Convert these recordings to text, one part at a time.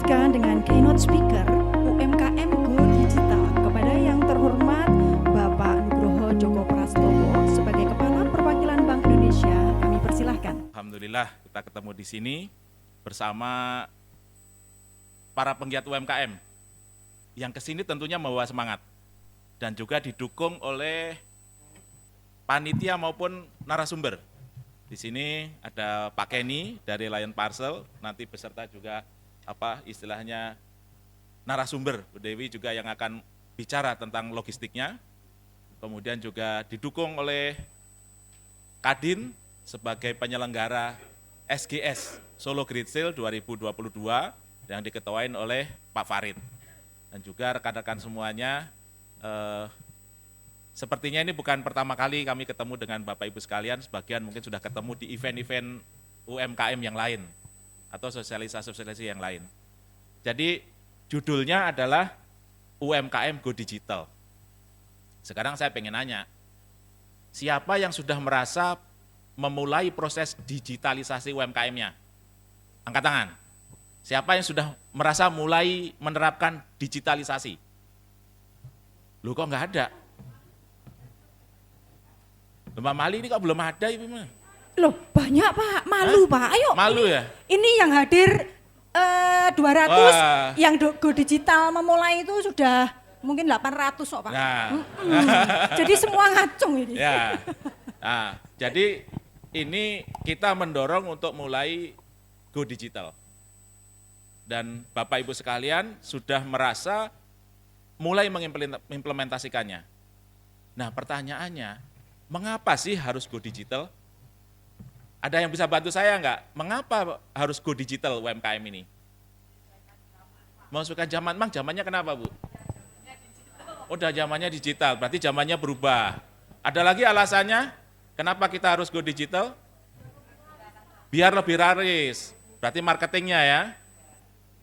lanjutkan dengan keynote speaker UMKM Go Digital kepada yang terhormat Bapak Nugroho Joko Prastowo sebagai Kepala Perwakilan Bank Indonesia. Kami persilahkan. Alhamdulillah kita ketemu di sini bersama para penggiat UMKM yang kesini tentunya membawa semangat dan juga didukung oleh panitia maupun narasumber. Di sini ada Pak Kenny dari Lion Parcel, nanti beserta juga istilahnya narasumber, Bu Dewi juga yang akan bicara tentang logistiknya. Kemudian juga didukung oleh Kadin sebagai penyelenggara SGS Solo Great Sale 2022 yang diketuain oleh Pak Farid. Dan juga rekan-rekan semuanya, sepertinya ini bukan pertama kali kami ketemu dengan Bapak Ibu sekalian, sebagian mungkin sudah ketemu di event-event UMKM yang lain atau sosialisasi yang lain. Jadi judulnya adalah UMKM Go Digital. Sekarang saya pengen nanya, siapa yang sudah merasa memulai proses digitalisasi UMKM-nya? Angkat tangan. Siapa yang sudah merasa mulai menerapkan digitalisasi? Loh kok nggak ada? Mbak Mali ini kok belum ada Ibu? Loh banyak Pak, malu Pak. Ayo. Malu ya? Ini yang hadir 200, Wah. yang Go Digital memulai itu sudah mungkin 800 kok Pak. Nah. Jadi semua ngacung ini. Ya. Nah, jadi ini kita mendorong untuk mulai Go Digital. Dan Bapak Ibu sekalian sudah merasa mulai mengimplementasikannya. Nah, pertanyaannya, mengapa sih harus Go Digital? Ada yang bisa bantu saya enggak? Mengapa harus Go Digital UMKM ini? Menyesuaikan zaman, Mang zamannya kenapa Bu? Udah zamannya digital, berarti zamannya berubah. Ada lagi alasannya, kenapa kita harus Go Digital? Biar lebih laris, berarti marketingnya ya.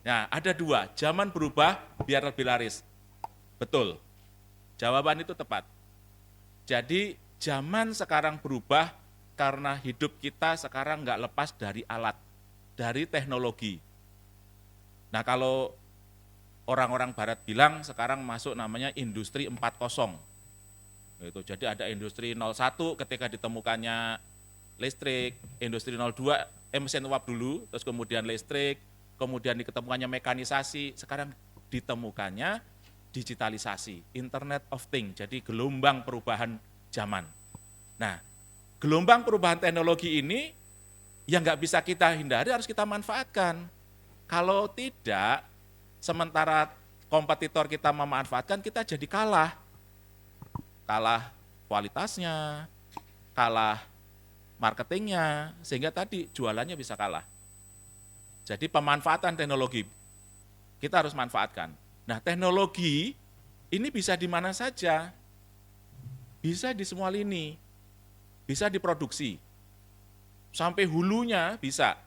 Nah, ada dua, zaman berubah biar lebih laris. Betul, jawaban itu tepat. Jadi zaman sekarang berubah karena hidup kita sekarang nggak lepas dari alat, dari teknologi. Nah kalau orang-orang barat bilang sekarang masuk namanya industri 4.0. Gitu. Jadi ada industri 01 ketika ditemukannya listrik, industri 02 mesin uap dulu, terus kemudian listrik, kemudian ditemukannya mekanisasi, sekarang ditemukannya digitalisasi, Internet of Things, jadi gelombang perubahan zaman. Nah, gelombang perubahan teknologi ini yang nggak bisa kita hindari harus kita manfaatkan. Kalau tidak, sementara kompetitor kita memanfaatkan, kita jadi kalah. Kalah kualitasnya, kalah marketingnya, sehingga tadi jualannya bisa kalah. Jadi pemanfaatan teknologi, kita harus manfaatkan. Nah teknologi ini bisa di mana saja, bisa di semua lini, bisa diproduksi, sampai hulunya bisa.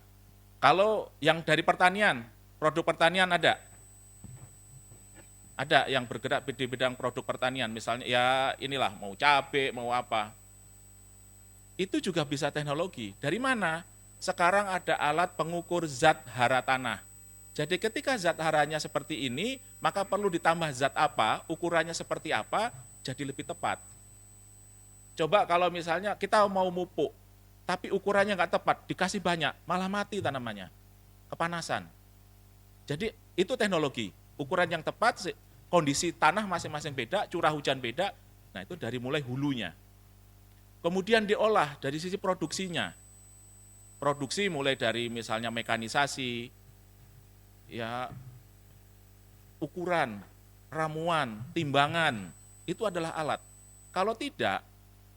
Kalau yang dari pertanian, produk pertanian ada yang bergerak di bidang produk pertanian, misalnya ya inilah mau cabai, mau apa, itu juga bisa teknologi. Dari mana? Sekarang ada alat pengukur zat hara tanah. Jadi ketika zat haranya seperti ini, maka perlu ditambah zat apa, ukurannya seperti apa, jadi lebih tepat. Coba kalau misalnya kita mau mupuk, tapi ukurannya nggak tepat, dikasih banyak, malah mati tanamannya, kepanasan. Jadi itu teknologi, ukuran yang tepat, kondisi tanah masing-masing beda, curah hujan beda, nah itu dari mulai hulunya. Kemudian diolah dari sisi produksinya. Produksi mulai dari misalnya mekanisasi, ya ukuran, ramuan, timbangan, itu adalah alat. Kalau tidak,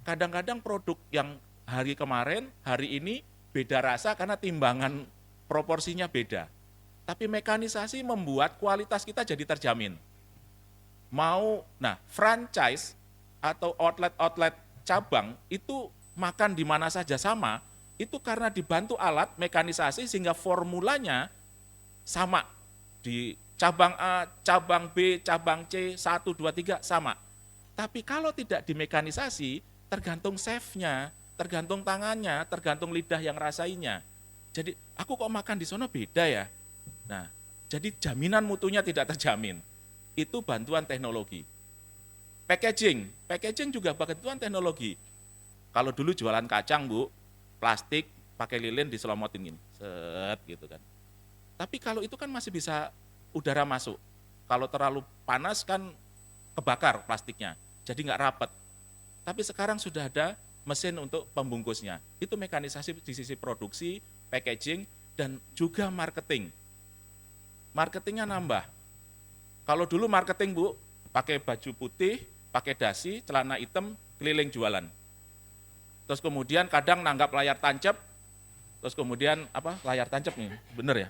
kadang-kadang produk yang hari kemarin, hari ini beda rasa karena timbangan proporsinya beda. Tapi mekanisasi membuat kualitas kita jadi terjamin. Franchise atau outlet-outlet cabang itu makan di mana saja sama, itu karena dibantu alat mekanisasi sehingga formulanya sama. Di cabang A, cabang B, cabang C, 1, 2, 3 sama. Tapi kalau tidak dimekanisasi, tergantung chefnya, tergantung tangannya, tergantung lidah yang rasainya. Jadi aku kok makan di sono beda ya. Nah, Jadi jaminan mutunya tidak terjamin. Itu bantuan teknologi. Packaging juga bantuan teknologi. Kalau dulu jualan kacang, Bu, plastik, pakai lilin diselomotin gini, set gitu kan. Tapi kalau itu kan masih bisa udara masuk. Kalau terlalu panas kan kebakar plastiknya, jadi nggak rapat. Tapi sekarang sudah ada mesin untuk pembungkusnya. Itu mekanisasi di sisi produksi, packaging, dan juga marketing. Marketingnya nambah. Kalau dulu marketing, Bu, pakai baju putih, pakai dasi, celana hitam, keliling jualan. Terus kemudian kadang nanggap layar tancap, terus kemudian layar tancap nih, bener ya?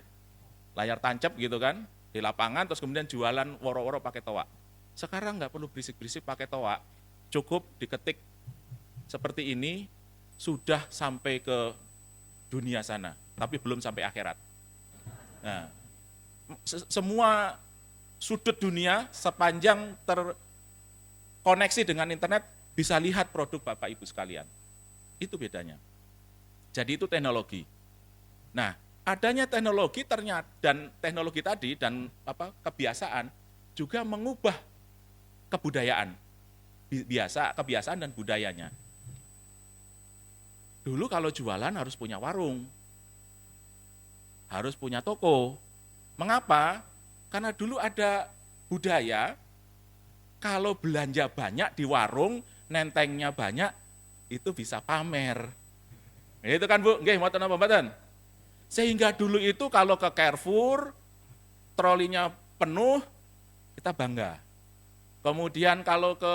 Layar tancap gitu kan, di lapangan, terus kemudian jualan woro-woro pakai toa. Sekarang nggak perlu berisik-berisik pakai toa, cukup diketik seperti ini, sudah sampai ke dunia sana, tapi belum sampai akhirat. Nah, semua sudut dunia sepanjang terkoneksi dengan internet bisa lihat produk Bapak Ibu sekalian. Itu bedanya. Jadi itu teknologi. Nah, adanya teknologi ternyata dan teknologi tadi dan kebiasaan juga mengubah kebudayaan. Kebiasaan dan budayanya. Dulu kalau jualan harus punya warung. Harus punya toko. Mengapa? Karena dulu ada budaya kalau belanja banyak di warung, nentengnya banyak, itu bisa pamer. Itu kan, Bu, nggih mboten napa mboten? Sehingga dulu itu kalau ke Carrefour, trolinya penuh, kita bangga. Kemudian kalau ke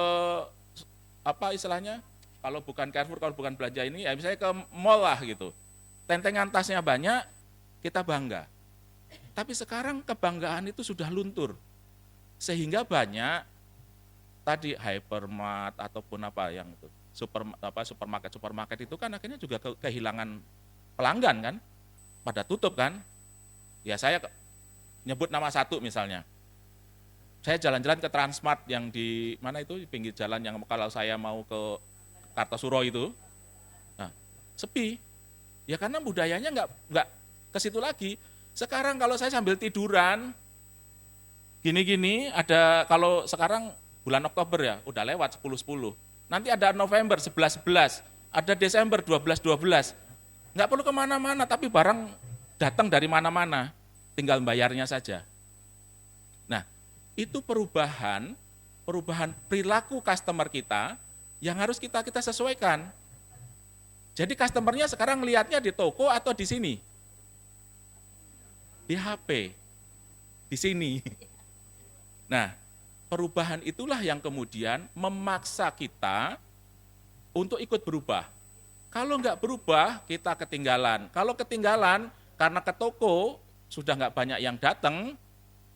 kalau bukan Carrefour, kalau bukan belanja ini, ya misalnya ke mall lah gitu. Tentengan tasnya banyak, kita bangga. Tapi sekarang kebanggaan itu sudah luntur. Sehingga banyak tadi hypermart ataupun yang itu supermarket itu kan akhirnya juga kehilangan pelanggan kan, pada tutup kan. Ya saya nyebut nama satu misalnya, saya jalan-jalan ke Transmart yang di mana itu, di pinggir jalan yang kalau saya mau ke Kartosuro itu, nah sepi, ya karena budayanya nggak ke situ lagi. Sekarang kalau saya sambil tiduran, gini-gini ada, kalau sekarang bulan Oktober ya, udah lewat 10-10. Nanti ada November 11-11, ada Desember 12-12. Nggak perlu kemana-mana, tapi barang datang dari mana-mana, tinggal bayarnya saja. Nah, itu perubahan perilaku customer kita yang harus kita sesuaikan. Jadi customernya sekarang lihatnya di toko atau di sini? Di HP, di sini. Nah, perubahan itulah yang kemudian memaksa kita untuk ikut berubah. Kalau nggak berubah, kita ketinggalan. Kalau ketinggalan, karena ke toko sudah nggak banyak yang datang,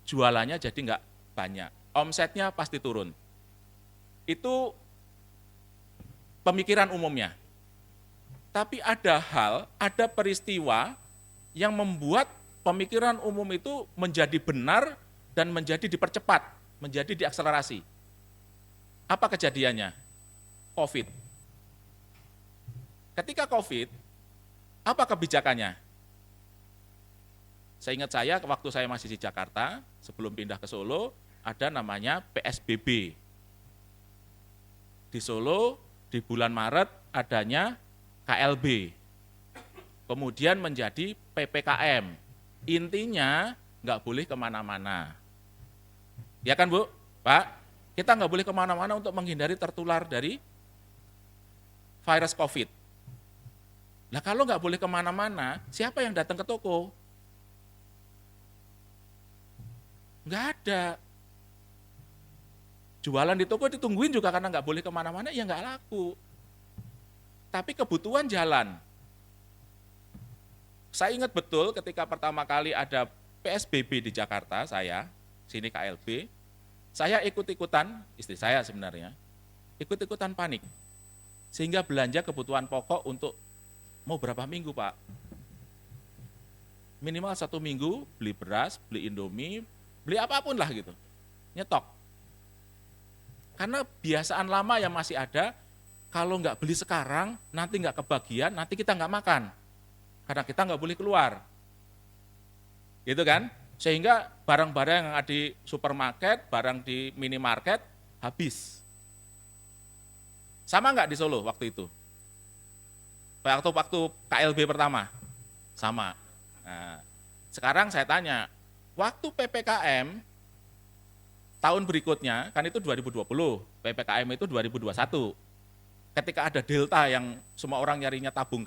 jualannya jadi nggak banyak. Omsetnya pasti turun. Itu pemikiran umumnya. Tapi ada peristiwa yang membuat pemikiran umum itu menjadi benar dan menjadi dipercepat, menjadi diakselerasi. Apa kejadiannya? COVID. Ketika COVID, apa kebijakannya? Saya waktu saya masih di Jakarta, sebelum pindah ke Solo, ada namanya PSBB. Di Solo, di bulan Maret adanya KLB. Kemudian menjadi PPKM. Intinya nggak boleh kemana-mana. Ya kan, Bu? Pak, kita nggak boleh kemana-mana untuk menghindari tertular dari virus COVID. Nah kalau nggak boleh kemana-mana, siapa yang datang ke toko? Nggak ada. Jualan di toko ditungguin juga karena nggak boleh kemana-mana, ya nggak laku. Tapi kebutuhan jalan. Saya ingat betul ketika pertama kali ada PSBB di Jakarta, sini KLB, saya ikut-ikutan, istri saya sebenarnya, ikut-ikutan panik. Sehingga belanja kebutuhan pokok untuk mau berapa minggu, Pak? Minimal 1 minggu, beli beras, beli Indomie, beli apapun lah gitu, nyetok. Karena kebiasaan lama yang masih ada, kalau nggak beli sekarang, nanti nggak kebagian, nanti kita nggak makan. Karena kita nggak boleh keluar. Gitu kan? Sehingga barang-barang yang ada di supermarket, barang di minimarket, habis. Sama nggak di Solo waktu itu? Waktu KLB pertama? Sama. Nah, sekarang saya tanya, waktu PPKM, tahun berikutnya, kan itu 2020, PPKM itu 2021. Ketika ada delta yang semua orang nyarinya tabung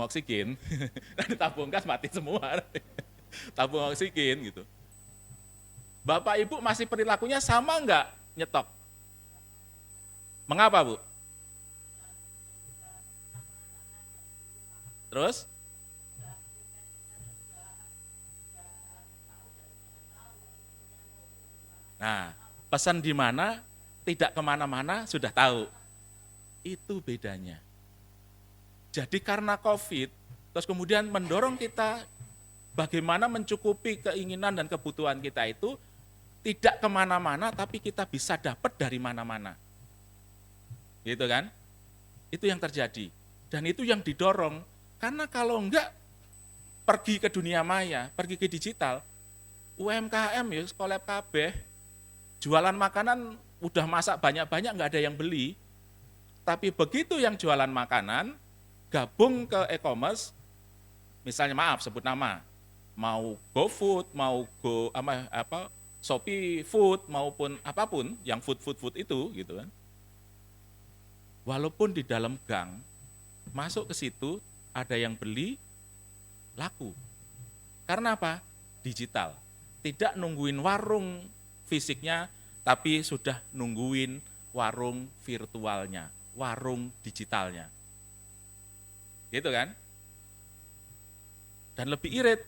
oksigen, tabung gas mati semua, tabung oksigen gitu. Bapak Ibu masih perilakunya sama enggak nyetok? Mengapa Bu? Terus? Nah, pesan di mana, tidak kemana-mana sudah tahu. Itu bedanya. Jadi karena COVID, terus kemudian mendorong kita bagaimana mencukupi keinginan dan kebutuhan kita itu tidak kemana-mana, tapi kita bisa dapat dari mana-mana. Gitu kan? Itu yang terjadi. Dan itu yang didorong. Karena kalau enggak pergi ke dunia maya, pergi ke digital, UMKM ya sekolah kabeh, jualan makanan udah masak banyak-banyak nggak ada yang beli. Tapi begitu yang jualan makanan gabung ke e-commerce, misalnya maaf sebut nama, mau GoFood, mau Shopee Food maupun apapun yang food itu gitu kan. Walaupun di dalam gang masuk ke situ ada yang beli, laku. Karena apa? Digital. Tidak nungguin warung fisiknya, tapi sudah nungguin warung virtualnya, warung digitalnya. Gitu kan? Dan lebih irit,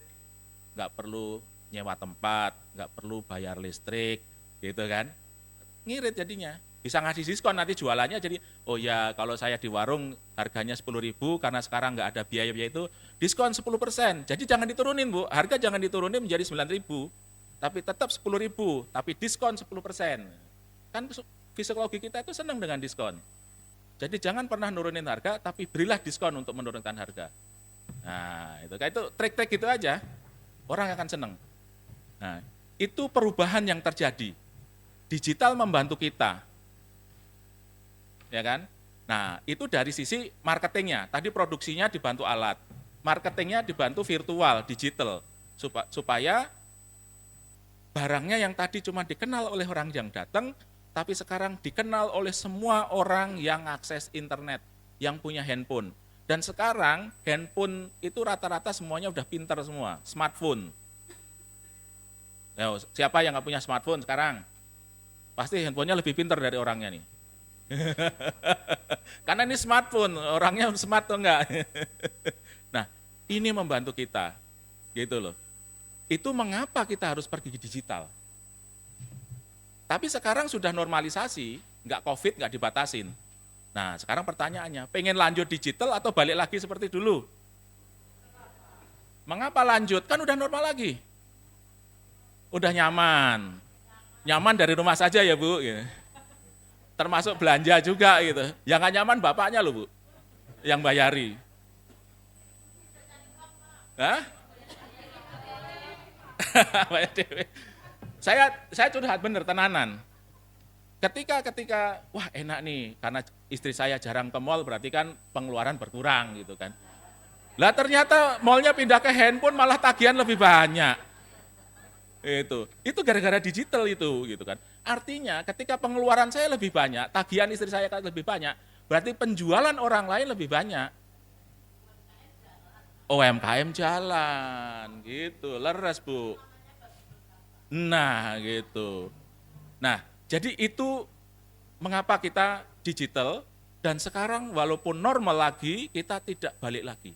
nggak perlu nyewa tempat, nggak perlu bayar listrik, gitu kan? Ngirit jadinya. Bisa ngasih diskon nanti jualannya jadi, oh ya kalau saya di warung harganya 10.000 karena sekarang nggak ada biaya-biaya itu, diskon 10%. Jadi jangan diturunin Bu, harga jangan diturunin menjadi 9.000, tapi tetap 10.000, tapi diskon 10%. Kan psikologi kita itu senang dengan diskon. Jadi jangan pernah nurunin harga, tapi berilah diskon untuk menurunkan harga. Nah, itu trik-trik gitu aja, orang akan senang. Nah, itu perubahan yang terjadi. Digital membantu kita, ya kan? Nah, itu dari sisi marketingnya. Tadi produksinya dibantu alat, marketingnya dibantu virtual, digital, supaya barangnya yang tadi cuma dikenal oleh orang yang datang, tapi sekarang dikenal oleh semua orang yang akses internet, yang punya handphone. Dan sekarang handphone itu rata-rata semuanya udah pintar semua, smartphone. Nah, siapa yang nggak punya smartphone sekarang? Pasti handphonenya lebih pintar dari orangnya nih. Karena ini smartphone, orangnya smart atau enggak. Nah, ini membantu kita, gitu loh. Itu mengapa kita harus pergi ke digital. Tapi sekarang sudah normalisasi, nggak COVID, nggak dibatasin. Nah, sekarang pertanyaannya, pengen lanjut digital atau balik lagi seperti dulu? Mengapa lanjut? Kan udah normal lagi. Udah nyaman. Nyaman dari rumah saja ya Bu. Termasuk belanja juga gitu. Yang nggak nyaman bapaknya loh Bu, yang bayari. Hah? Saya curhat bener tenanan. Ketika wah enak nih karena istri saya jarang ke mall berarti kan pengeluaran berkurang gitu kan. Lah ternyata mallnya pindah ke handphone malah tagihan lebih banyak. Itu gara-gara digital itu gitu kan. Artinya ketika pengeluaran saya lebih banyak, tagihan istri saya lebih banyak, berarti penjualan orang lain lebih banyak. UMKM jalan gitu, leres Bu. Nah gitu. Nah jadi itu mengapa kita digital dan sekarang walaupun normal lagi kita tidak balik lagi.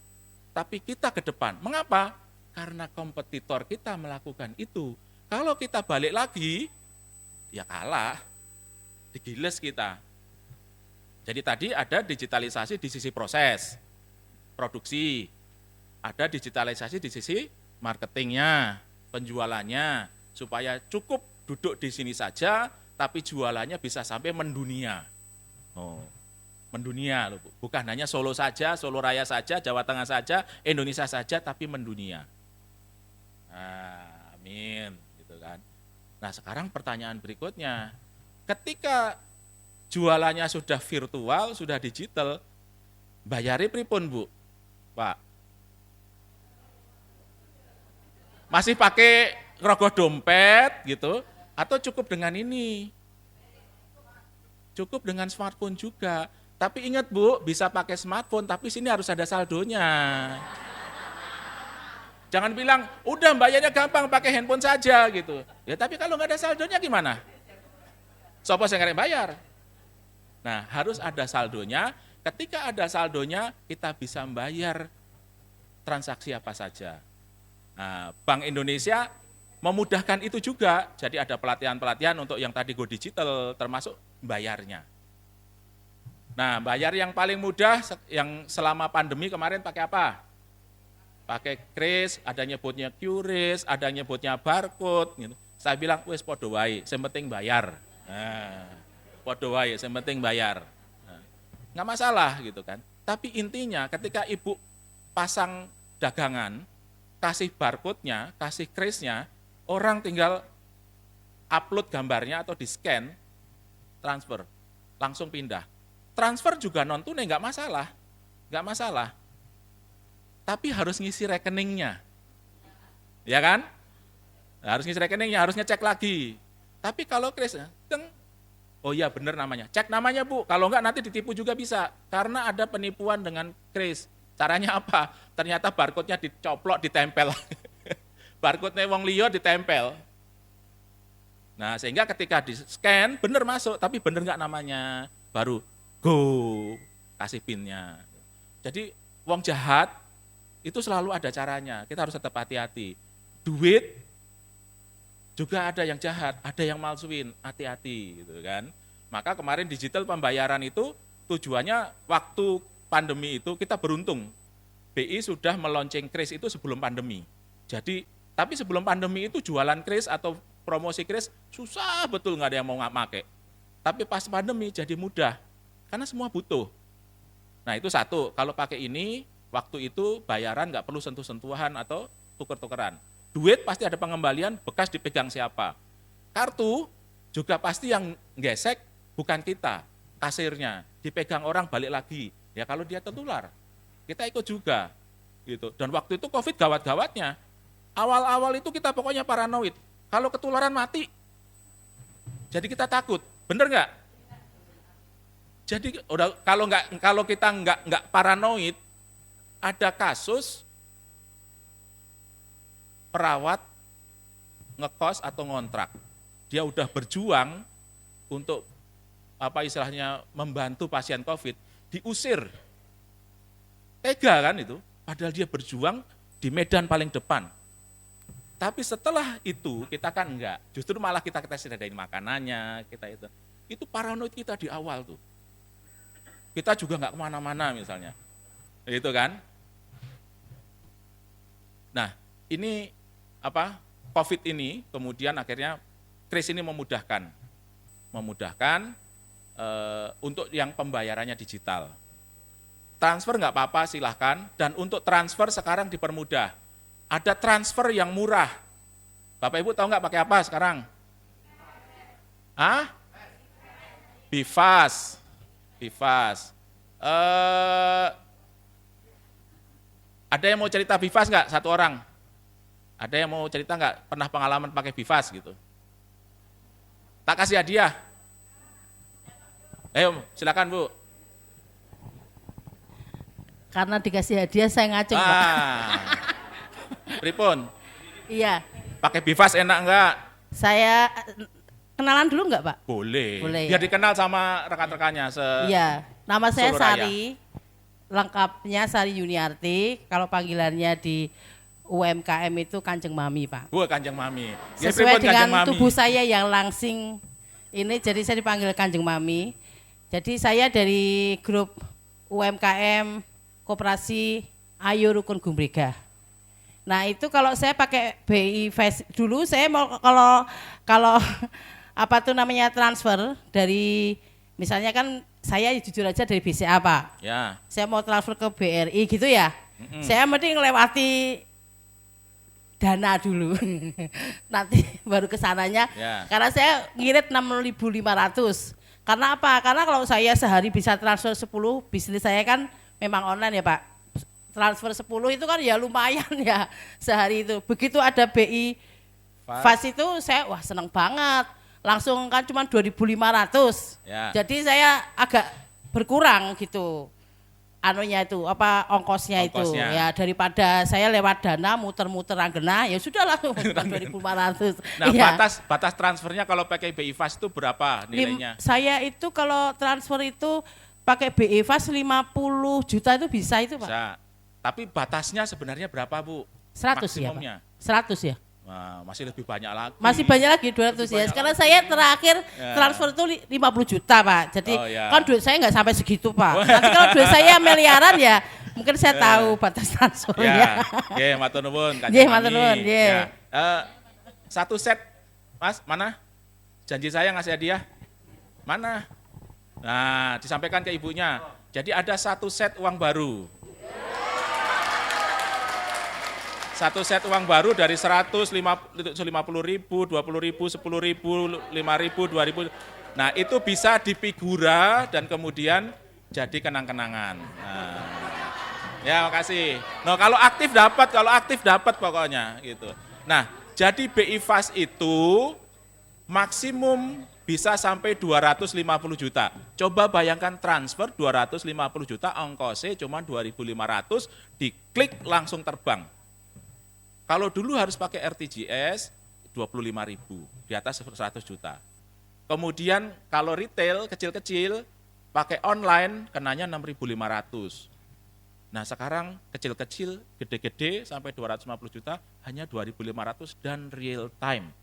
Tapi kita ke depan. Mengapa? Karena kompetitor kita melakukan itu. Kalau kita balik lagi, ya kalah. Digiles kita. Jadi tadi ada digitalisasi di sisi proses, produksi. Ada digitalisasi di sisi marketingnya, penjualannya. Supaya cukup duduk di sini saja, tapi jualannya bisa sampai mendunia. Mendunia loh, bukan hanya Solo saja, Solo Raya saja, Jawa Tengah saja, Indonesia saja, tapi mendunia. Nah, amin, gitu kan. Nah, sekarang pertanyaan berikutnya, ketika jualannya sudah virtual, sudah digital, bayari pripun, Bu? Pak? Masih pakai rogoh dompet gitu atau cukup dengan ini? Cukup dengan smartphone juga. Tapi ingat Bu, bisa pakai smartphone tapi sini harus ada saldonya. Jangan bilang, udah bayarnya gampang pakai handphone saja gitu. Ya tapi kalau nggak ada saldonya gimana? Sopo yang ngarep bayar? Nah, harus ada saldonya. Ketika ada saldonya, kita bisa membayar transaksi apa saja. Nah, Bank Indonesia memudahkan itu juga. Jadi ada pelatihan-pelatihan untuk yang tadi go digital, termasuk bayarnya. Nah, bayar yang paling mudah yang selama pandemi kemarin pakai apa? Pakai kris, ada nyebutnya QRIS, ada nyebutnya barcode. Gitu. Saya bilang, wes podo wae, yang penting bayar. Nah, podo wae, yang penting bayar. Nah, nggak masalah gitu kan. Tapi intinya ketika ibu pasang dagangan, kasih barcode-nya, kasih kris-nya, orang tinggal upload gambarnya atau di-scan, transfer, langsung pindah. Transfer juga non-tunai nggak masalah, nggak masalah. Tapi harus ngisi rekeningnya, ya kan? Harus ngisi rekeningnya, harus ngecek lagi. Tapi kalau kris, oh iya benar namanya, cek namanya Bu, kalau enggak nanti ditipu juga bisa, karena ada penipuan dengan kris. Caranya apa? Ternyata barcode-nya dicoplok, ditempel. Barcode-nya wong liya ditempel. Nah, sehingga ketika di-scan, benar masuk, tapi benar enggak namanya. Baru, go, kasih PIN-nya. Jadi, wong jahat, itu selalu ada caranya. Kita harus tetap hati-hati. Duit, juga ada yang jahat, ada yang malsuin, hati-hati. Gitu kan. Maka kemarin digital pembayaran itu, tujuannya waktu pandemi itu kita beruntung, BI sudah melonceng kris itu sebelum pandemi. Jadi, tapi sebelum pandemi itu jualan kris atau promosi kris susah betul, nggak ada yang mau pakai. Tapi pas pandemi jadi mudah, karena semua butuh. Nah itu satu, kalau pakai ini, waktu itu bayaran nggak perlu sentuh-sentuhan atau tuker-tukeran. Duit pasti ada pengembalian, bekas dipegang siapa. Kartu juga pasti yang gesek bukan kita, kasirnya, dipegang orang balik lagi. Ya kalau dia tertular, kita ikut juga. Gitu. Dan waktu itu COVID gawat-gawatnya. Awal-awal itu kita pokoknya paranoid. Kalau ketularan mati, jadi kita takut. Bener nggak? Jadi kalau kita nggak paranoid, ada kasus perawat ngekos atau ngontrak. Dia udah berjuang untuk apa istilahnya membantu pasien COVID, diusir. Tega kan itu, padahal dia berjuang di medan paling depan. Tapi setelah itu kita kan enggak, justru malah kita sediain makanannya, kita itu paranoid kita di awal tuh. Kita juga enggak kemana-mana misalnya, itu kan. Nah ini apa COVID ini kemudian akhirnya kris ini memudahkan untuk yang pembayarannya digital. Transfer nggak apa-apa silahkan, dan untuk transfer sekarang dipermudah. Ada transfer yang murah. Bapak Ibu tahu nggak pakai apa sekarang? Bifas. Ada yang mau cerita Bifas nggak? Satu orang. Ada yang mau cerita nggak? Pernah pengalaman pakai Bifas gitu? Tak kasih hadiah. Ayo, silakan Bu. Karena dikasih hadiah saya ngaceng, Pak. Pripun? Iya. Pakai Bifas enak enggak? Saya kenalan dulu enggak, Pak? Boleh. Boleh, Biar ya. dikenal sama rekan-rekannya. Iya. Nama saya Solo Raya. Sari. Lengkapnya Sari Yuniarti. Kalau panggilannya di UMKM itu Kanjeng Mami, Pak. Bu Kanjeng Mami. Ya, Sesuai pripun Kanjeng dengan Mami? tubuh saya yang langsing ini, jadi saya dipanggil Kanjeng Mami. Jadi saya dari grup UMKM Koperasi Ayo Rukun Gumbrega. Nah itu kalau saya pakai BI Fast dulu, saya mau kalau apa tuh namanya transfer dari, misalnya kan saya jujur aja dari BCA Pak. Ya. Saya mau transfer ke BRI gitu ya. Saya mending ngelewati dana dulu. Nanti baru ke sananya. Ya. Karena saya ngirit 6.500. Karena apa? Karena kalau saya sehari bisa transfer 10, bisnis saya kan memang online ya Pak. Transfer 10 itu kan ya lumayan ya sehari itu. Begitu ada BI Fast itu saya wah seneng banget. Langsung kan cuma 2.500. Ya. Jadi saya agak berkurang gitu. Anunya itu apa ongkosnya itu ya, daripada saya lewat dana muter-muter anggena ya sudah langsung 2.500. Nah, ya. batas transfernya kalau pakai BI Fast itu berapa nilainya? Saya itu kalau transfer itu pakai BI Fast 50 juta itu bisa itu Pak. Bisa. Tapi batasnya sebenarnya berapa Bu? 100 Maksimumnya? ya Pak. 100 ya. Wah, masih lebih banyak lagi. Masih banyak lagi 200 ya. Sekarang saya terakhir transfer itu 50 juta Pak. Jadi kan duit saya nggak sampai segitu Pak. Nanti kalau duit saya miliaran ya mungkin saya tahu batas transfernya. Ya, matur nuwun. Nggih, matur nuwun. Satu set, Mas, mana? Janji saya ngasih hadiah. Mana? Nah, disampaikan ke ibunya. Jadi ada satu set uang baru. Satu set uang baru dari 150 ribu, 20 ribu, 10 ribu, 5 ribu, 2 ribu. Nah itu bisa difigura dan kemudian jadi kenang-kenangan. Nah, ya makasih. Nah kalau aktif dapat pokoknya gitu. Nah jadi BI Fast itu maksimum bisa sampai 250 juta. Coba bayangkan transfer 250 juta, ongkosnya cuma 2.500, diklik langsung terbang. Kalau dulu harus pakai RTGS 25.000, di atas 100 juta. Kemudian kalau retail kecil-kecil pakai online kenanya 6.500. Nah, sekarang kecil-kecil, gede-gede sampai 250 juta hanya 2.500 dan real time.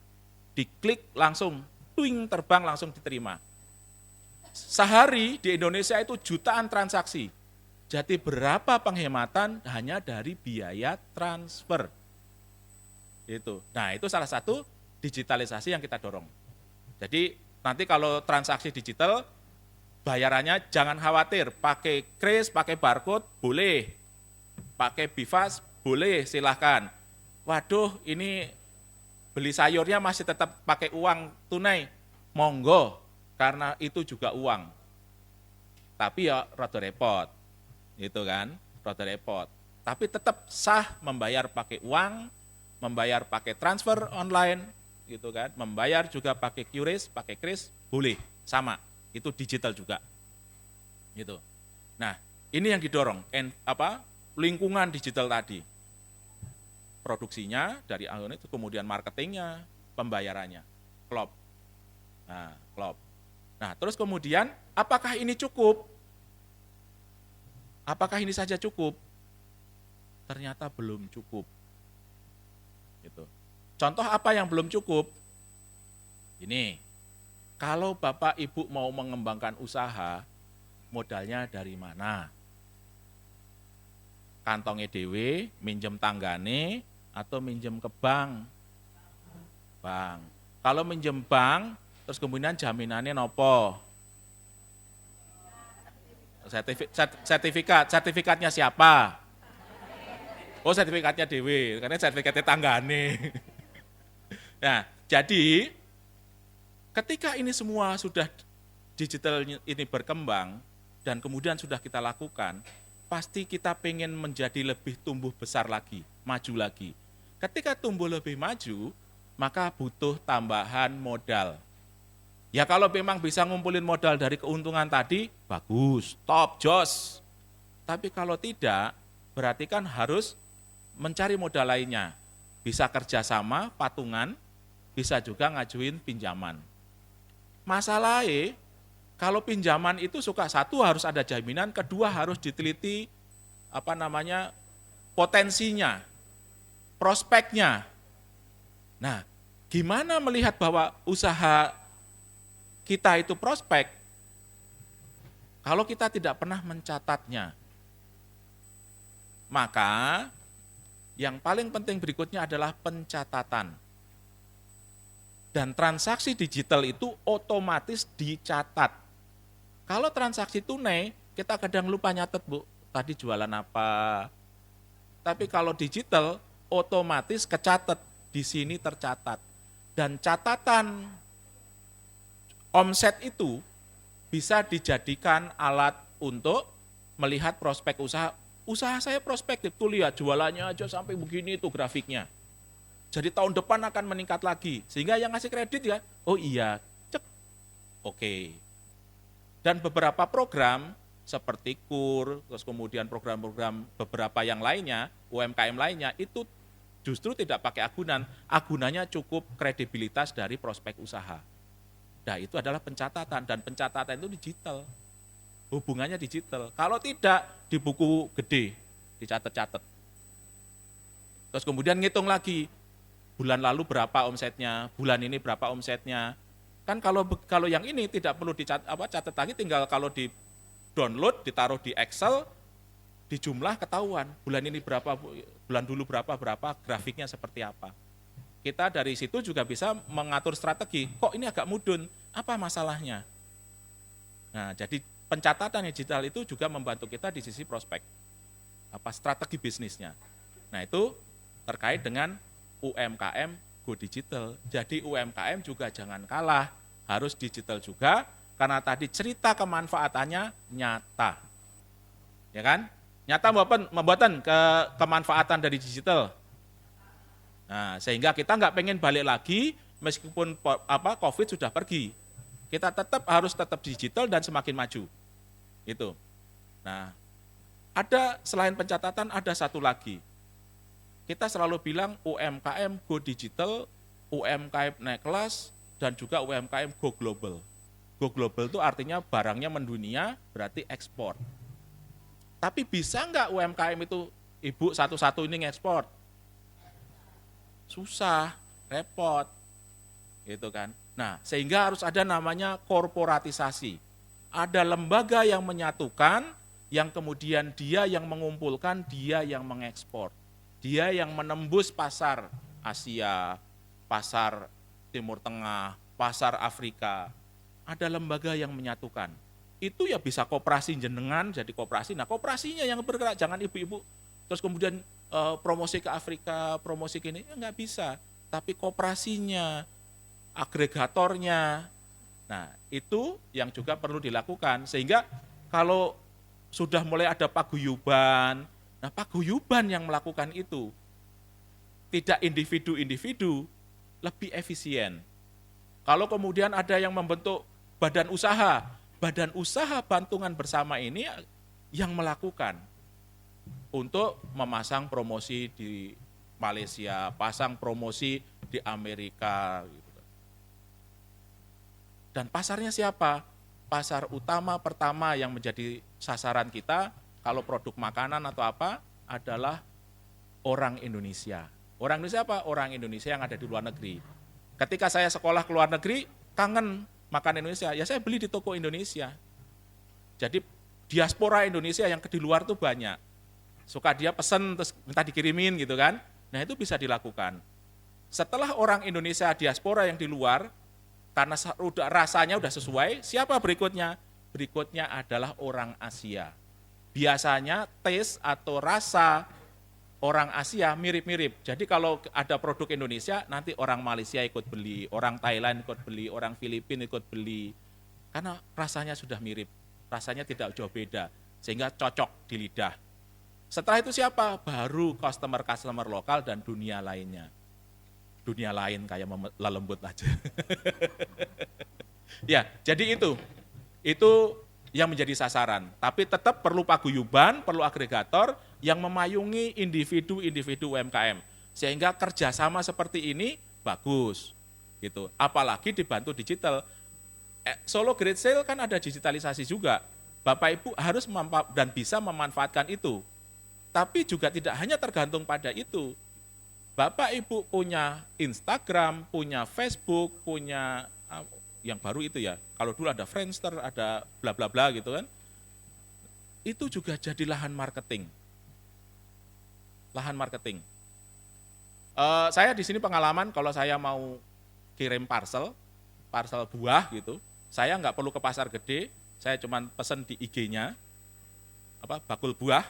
Diklik langsung twing terbang langsung diterima. Sehari di Indonesia itu jutaan transaksi. Jadi berapa penghematan hanya dari biaya transfer. Itu. Nah, itu salah satu digitalisasi yang kita dorong. Jadi nanti kalau transaksi digital, bayarannya jangan khawatir, pakai kris, pakai barcode, boleh. Pakai BIFAS, boleh, silahkan. Waduh, ini beli sayurnya masih tetap pakai uang tunai, monggo, karena itu juga uang. Tapi ya rada repot, gitu kan, rada repot. Tapi tetap sah membayar pakai uang, membayar pakai transfer online, gitu kan, membayar juga pakai QRIS, pakai kris, boleh, sama, itu digital juga, gitu. Nah, ini yang didorong, lingkungan digital tadi, produksinya dari itu, kemudian marketingnya, pembayarannya, klop. Nah, klop. Nah, terus kemudian, apakah ini cukup? Apakah ini saja cukup? Ternyata belum cukup. Gitu. Contoh apa yang belum cukup? Ini, kalau Bapak Ibu mau mengembangkan usaha, modalnya dari mana? Kantongnya dewe, minjem tanggane, atau minjem ke bank? Bank. Kalau minjem bank, terus kemudian jaminannya nopo? Sertifikatnya siapa? Oh, sertifikatnya dewe, karena sertifikatnya tanggane. Nah, jadi ketika ini semua sudah digital ini berkembang dan kemudian sudah kita lakukan, pasti kita pengen menjadi lebih tumbuh besar lagi, maju lagi. Ketika tumbuh lebih maju, maka butuh tambahan modal. Ya kalau memang bisa ngumpulin modal dari keuntungan tadi, bagus, top, jos. Tapi kalau tidak, berarti kan harus mencari modal lainnya. Bisa kerjasama, patungan, bisa juga ngajuin pinjaman. Masalahnya, kalau pinjaman itu satu harus ada jaminan, kedua harus diteliti potensinya, prospeknya. Nah, gimana melihat bahwa usaha kita itu prospek kalau kita tidak pernah mencatatnya? Maka yang paling penting berikutnya adalah pencatatan. Dan transaksi digital itu otomatis dicatat. Kalau transaksi tunai, kita kadang lupa nyatet, Bu, tadi jualan apa. Tapi kalau digital, otomatis kecatat, di sini tercatat. Dan catatan omset itu bisa dijadikan alat untuk melihat prospek usaha. Usaha saya prospektif, tuh lihat jualannya aja sampai begini itu grafiknya. Jadi tahun depan akan meningkat lagi. Sehingga yang ngasih kredit ya, oh iya, cek, oke. Dan beberapa program seperti KUR, terus kemudian program-program beberapa yang lainnya, UMKM lainnya, itu justru tidak pakai agunan. Agunannya cukup kredibilitas dari prospek usaha. Nah itu adalah pencatatan, dan pencatatan itu digital. Hubungannya digital. Kalau tidak, di buku gede, dicatat-catat. Terus kemudian ngitung lagi, bulan lalu berapa omsetnya, bulan ini berapa omsetnya. Kan kalau yang ini tidak perlu catat lagi, tinggal kalau di download, ditaruh di Excel, di jumlah ketahuan, bulan ini berapa, bulan dulu berapa, grafiknya seperti apa. Kita dari situ juga bisa mengatur strategi, kok ini agak mudun, apa masalahnya. Nah, jadi pencatatan digital itu juga membantu kita di sisi prospek, strategi bisnisnya. Nah itu terkait dengan UMKM Go Digital. Jadi UMKM juga jangan kalah, harus digital juga, karena tadi cerita kemanfaatannya nyata. Ya kan? Nyata membuatan kemanfaatan dari digital. Nah, sehingga kita nggak pengen balik lagi meskipun COVID sudah pergi. Kita harus tetap digital dan semakin maju. Itu. Nah, ada selain pencatatan ada satu lagi. Kita selalu bilang UMKM Go Digital, UMKM naik kelas, dan juga UMKM Go Global. Go Global itu artinya barangnya mendunia, berarti ekspor. Tapi bisa nggak UMKM itu ibu satu-satu ini ngekspor? Susah, repot, gitu kan. Nah, sehingga harus ada namanya korporatisasi. Ada lembaga yang menyatukan, yang kemudian dia yang mengumpulkan, dia yang mengekspor. Dia yang menembus pasar Asia, pasar Timur Tengah, pasar Afrika. Ada lembaga yang menyatukan. Itu ya bisa koperasi jenengan, jadi koperasi. Nah, koperasinya yang bergerak, jangan ibu-ibu. Terus kemudian promosi ke Afrika, promosi ke ini, ya nggak bisa. Tapi koperasinya, agregatornya, nah itu yang juga perlu dilakukan. Sehingga kalau sudah mulai ada paguyuban, nah paguyuban yang melakukan itu, tidak individu-individu, lebih efisien. Kalau kemudian ada yang membentuk badan usaha bantungan bersama ini yang melakukan untuk memasang promosi di Malaysia, pasang promosi di Amerika. Dan pasarnya siapa? Pasar utama pertama yang menjadi sasaran kita, kalau produk makanan atau apa, adalah orang Indonesia. Orang Indonesia apa? Orang Indonesia yang ada di luar negeri. Ketika saya sekolah ke luar negeri, kangen makan Indonesia, ya saya beli di toko Indonesia. Jadi diaspora Indonesia yang di luar tuh banyak. Suka dia pesen terus minta dikirimin gitu kan. Nah itu bisa dilakukan. Setelah orang Indonesia diaspora yang di luar, karena rasanya udah sesuai, siapa berikutnya? Berikutnya adalah orang Asia. Biasanya taste atau rasa orang Asia mirip-mirip. Jadi kalau ada produk Indonesia, nanti orang Malaysia ikut beli, orang Thailand ikut beli, orang Filipina ikut beli. Karena rasanya sudah mirip, rasanya tidak jauh beda, sehingga cocok di lidah. Setelah itu siapa? Baru customer lokal dan dunia lainnya. Dunia lain kayak lelembut aja. Ya, jadi itu yang menjadi sasaran. Tapi tetap perlu paguyuban, perlu agregator yang memayungi individu-individu UMKM. Sehingga kerjasama seperti ini bagus. Gitu. Apalagi dibantu digital. Solo Great Sale kan ada digitalisasi juga. Bapak Ibu harus dan bisa memanfaatkan itu. Tapi juga tidak hanya tergantung pada itu. Bapak Ibu punya Instagram, punya Facebook, punya yang baru itu ya. Kalau dulu ada Friendster, ada bla bla bla gitu kan. Itu juga jadi lahan marketing. Lahan marketing. Saya di sini pengalaman kalau saya mau kirim parcel buah gitu, saya nggak perlu ke pasar gede, saya cuma pesen di IG-nya, bakul buah,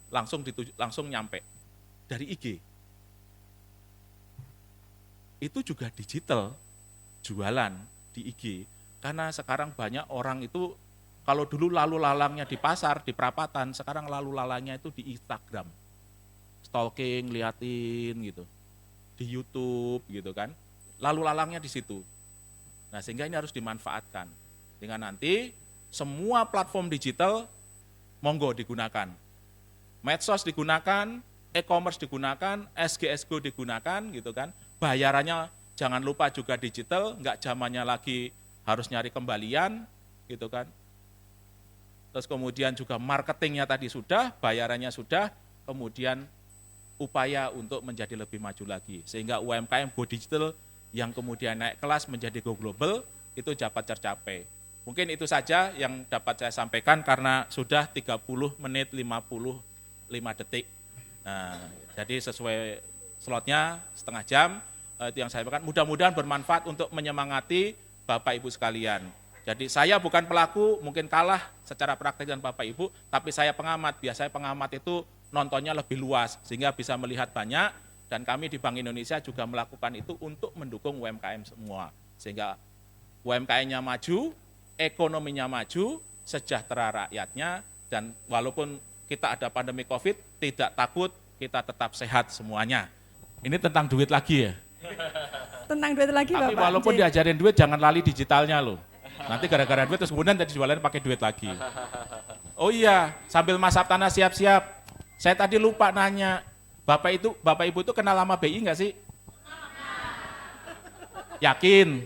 langsung nyampe. dari IG. Itu juga digital, jualan di IG. Karena sekarang banyak orang itu, kalau dulu lalu lalangnya di pasar, di perapatan, sekarang lalu lalangnya itu di Instagram. Stalking, liatin gitu. Di YouTube gitu kan. Lalu lalangnya di situ. Nah, sehingga ini harus dimanfaatkan. Dengan nanti semua platform digital monggo digunakan. Medsos digunakan, e-commerce digunakan, SGSGO digunakan gitu kan. Bayarannya jangan lupa juga digital, enggak zamannya lagi harus nyari kembalian gitu kan. Terus kemudian juga marketingnya tadi sudah, bayarannya sudah, kemudian upaya untuk menjadi lebih maju lagi. Sehingga UMKM go digital yang kemudian naik kelas menjadi go global itu dapat tercapai. Mungkin itu saja yang dapat saya sampaikan karena sudah 30 menit 55 detik. Nah, jadi sesuai slotnya setengah jam, itu yang saya sampaikan. Mudah-mudahan bermanfaat untuk menyemangati Bapak Ibu sekalian. Jadi saya bukan pelaku, mungkin kalah secara praktek dengan Bapak Ibu, tapi saya pengamat. Biasanya pengamat itu nontonnya lebih luas, sehingga bisa melihat banyak, dan kami di Bank Indonesia juga melakukan itu untuk mendukung UMKM semua. Sehingga UMKM-nya maju, ekonominya maju, sejahtera rakyatnya, dan walaupun kita ada pandemi COVID, tidak takut, kita tetap sehat semuanya. Ini tentang duit lagi ya? Tentang duit lagi Tapi Bapak. walaupun diajarin duit, jangan lali digitalnya loh. Nanti gara-gara duit, terus kemudian tadi jualan pakai duit lagi. Oh iya, sambil Mas Saptana siap-siap, saya tadi lupa nanya, Bapak Ibu itu kenal sama BI nggak sih? Yakin?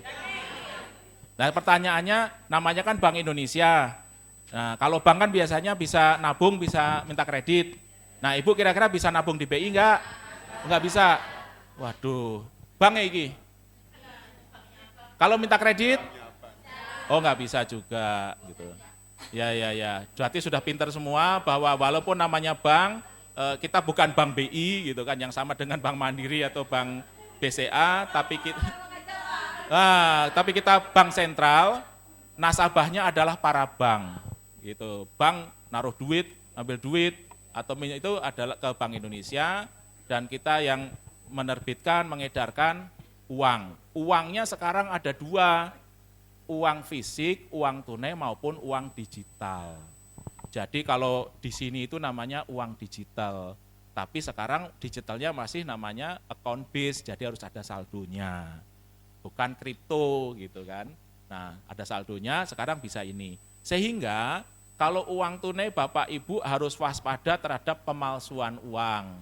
Nah pertanyaannya, namanya kan Bank Indonesia. Nah kalau bank kan biasanya bisa nabung, bisa minta kredit. Nah Ibu kira-kira bisa nabung di BI nggak? Nggak bisa. Waduh, bank iki. Kalau minta kredit? Oh nggak bisa juga gitu. Ya. Berarti sudah pinter semua bahwa walaupun namanya bank, kita bukan bank BI gitu kan, yang sama dengan Bank Mandiri atau Bank BCA, tapi kita bank sentral, nasabahnya adalah para bank gitu. Bank naruh duit, ambil duit atau minyak itu adalah ke Bank Indonesia, dan kita yang menerbitkan, mengedarkan uang. Uangnya sekarang ada dua, uang fisik, uang tunai maupun uang digital. Jadi kalau di sini itu namanya uang digital, tapi sekarang digitalnya masih namanya account base, jadi harus ada saldonya, bukan kripto gitu kan. Nah ada saldonya, sekarang bisa ini. Sehingga kalau uang tunai Bapak Ibu harus waspada terhadap pemalsuan uang.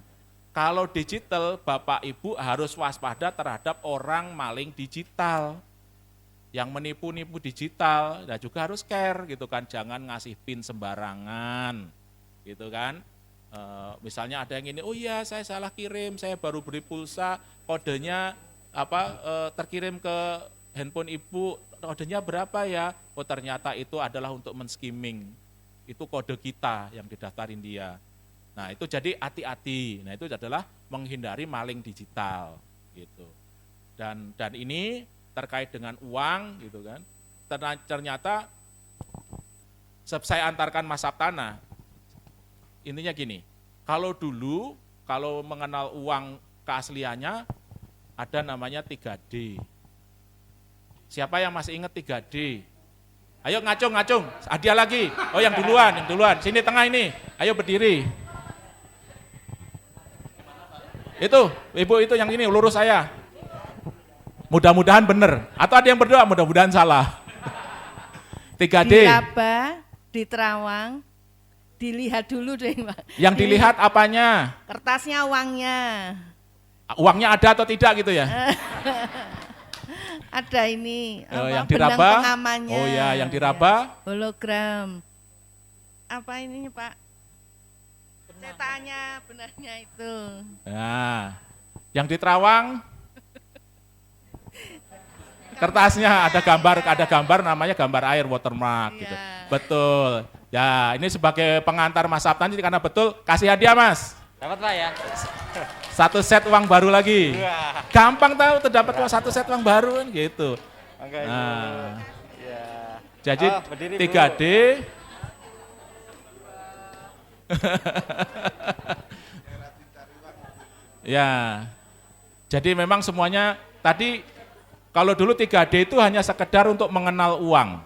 Kalau digital Bapak Ibu harus waspada terhadap orang maling digital. Yang menipu-nipu digital, dan juga harus care gitu kan, jangan ngasih PIN sembarangan gitu kan. Misalnya ada yang ini, oh iya saya salah kirim, saya baru beri pulsa, kodenya terkirim ke handphone ibu, kodenya berapa ya? Oh ternyata itu adalah untuk men-skimming, itu kode kita yang didaftarin dia. Nah itu jadi hati-hati, nah itu adalah menghindari maling digital gitu. Dan ini terkait dengan uang gitu kan, ternyata saya antarkan Mas Saptana, intinya gini, kalau dulu, kalau mengenal uang keasliannya, ada namanya 3D. Siapa yang masih ingat 3D? Ayo ngacung, hadiah lagi, oh yang duluan, sini tengah ini, ayo berdiri. Itu, ibu itu yang ini, lurus saya. Mudah-mudahan benar, atau ada yang berdoa mudah-mudahan salah. 3D. Di Kaba, di Terawang, dilihat dulu deh Pak. Yang dilihat apanya? Kertasnya, uangnya. Uangnya ada atau tidak gitu ya? Ada ini, yang benang diraba? pengamannya. Oh ya, yang diraba? Hologram. Apa ininya Pak? Cetakannya, benarnya itu. Nah, yang di Terawang? Kertasnya ada gambar namanya gambar air watermark gitu. Betul. Ya, ini sebagai pengantar Mas Saptana karena betul kasih hadiah Mas. Dapat Pak ya? 1 set uang baru lagi. Gampang tahu tuh dapat 1 set uang baru kan gitu. Nah. Jadi 3D. Ya, jadi memang semuanya tadi kalau dulu 3D itu hanya sekedar untuk mengenal uang.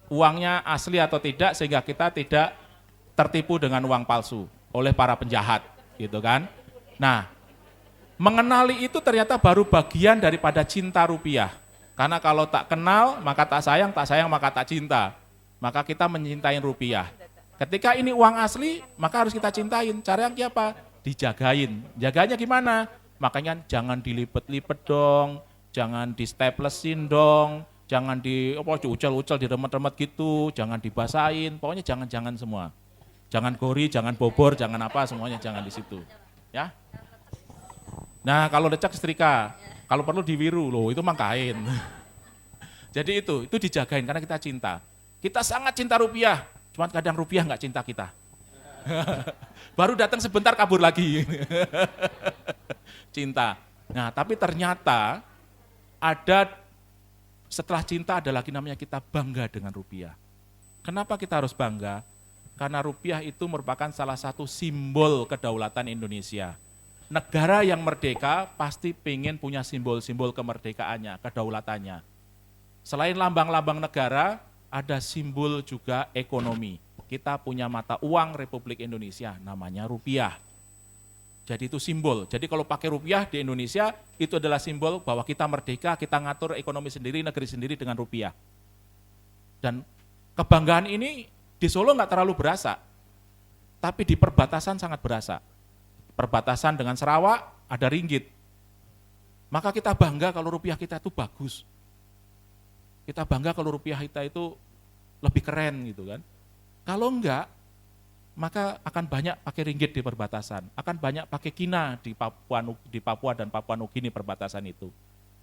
Uangnya asli atau tidak sehingga kita tidak tertipu dengan uang palsu oleh para penjahat, gitu kan. Nah, mengenali itu ternyata baru bagian daripada cinta rupiah. Karena kalau tak kenal maka tak sayang maka tak cinta. Maka kita mencintai rupiah. Ketika ini uang asli, maka harus kita cintain. Cara yang apa? Dijagain. Jaganya gimana? Makanya jangan dilipet-lipet dong, jangan di staplesin dong, jangan diucel-ucel, diremet-remet gitu, jangan dibasahin, pokoknya jangan-jangan semua. Jangan gori, jangan bobor, jangan apa, semuanya jangan di situ. Ya. Nah, kalau lecak setrika, kalau perlu diwiru loh, itu mah kain. Jadi itu dijagain karena kita cinta. Kita sangat cinta rupiah, cuma kadang rupiah nggak cinta kita. Baru datang sebentar kabur lagi. Cinta. Nah, tapi ternyata ada setelah cinta ada lagi namanya kita bangga dengan rupiah. Kenapa kita harus bangga? Karena rupiah itu merupakan salah satu simbol kedaulatan Indonesia. Negara yang merdeka pasti pengen punya simbol-simbol kemerdekaannya, kedaulatannya. Selain lambang-lambang negara, ada simbol juga ekonomi. Kita punya mata uang Republik Indonesia, namanya rupiah. Jadi itu simbol. Jadi kalau pakai rupiah di Indonesia, itu adalah simbol bahwa kita merdeka, kita ngatur ekonomi sendiri, negeri sendiri dengan rupiah. Dan kebanggaan ini di Solo nggak terlalu berasa, tapi di perbatasan sangat berasa. Perbatasan dengan Sarawak ada ringgit. Maka kita bangga kalau rupiah kita itu bagus. Kita bangga kalau rupiah kita itu lebih keren gitu kan. Kalau enggak, maka akan banyak pakai ringgit di perbatasan, akan banyak pakai kina di Papua dan Papua Nugini perbatasan itu.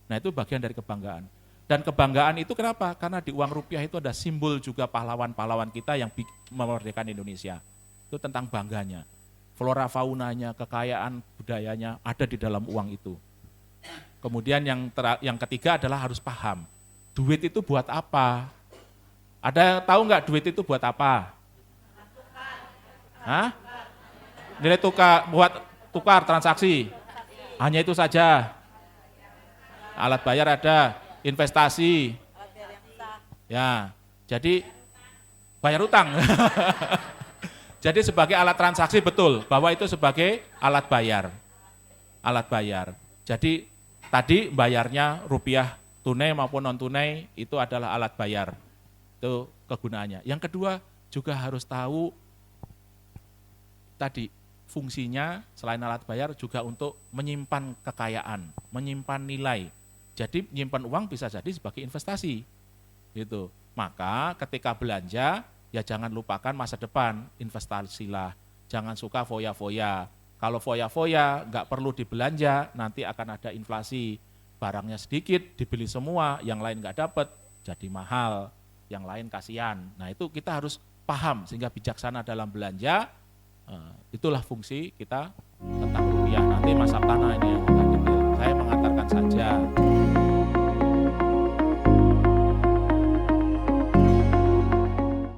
Nah itu bagian dari kebanggaan. Dan kebanggaan itu kenapa? Karena di uang rupiah itu ada simbol juga pahlawan-pahlawan kita yang memerdekakan Indonesia. Itu tentang bangganya. Flora faunanya, kekayaan budayanya ada di dalam uang itu. Kemudian yang ketiga adalah harus paham, duit itu buat apa? Ada tahu nggak duit itu buat apa? Hah? Nilai tukar, buat tukar transaksi. Hanya itu saja. Alat bayar ada, investasi. Ya, jadi bayar utang. Jadi sebagai alat transaksi betul, bahwa itu sebagai alat bayar. Alat bayar. Jadi tadi bayarnya rupiah tunai maupun non tunai itu adalah alat bayar. Itu kegunaannya. Yang kedua juga harus tahu tadi fungsinya selain alat bayar juga untuk menyimpan kekayaan, menyimpan nilai. Jadi menyimpan uang bisa jadi sebagai investasi. Gitu. Maka ketika belanja ya jangan lupakan masa depan, investasilah. Jangan suka foya-foya. Kalau foya-foya nggak perlu dibelanja, nanti akan ada inflasi. Barangnya sedikit, dibeli semua, yang lain nggak dapat, jadi mahal. Yang lain kasihan. Nah itu kita harus paham sehingga bijaksana dalam belanja. Itulah fungsi kita tentang rupiah. Nanti Mas Saptana ini yang akan detail. Saya mengantarkan saja.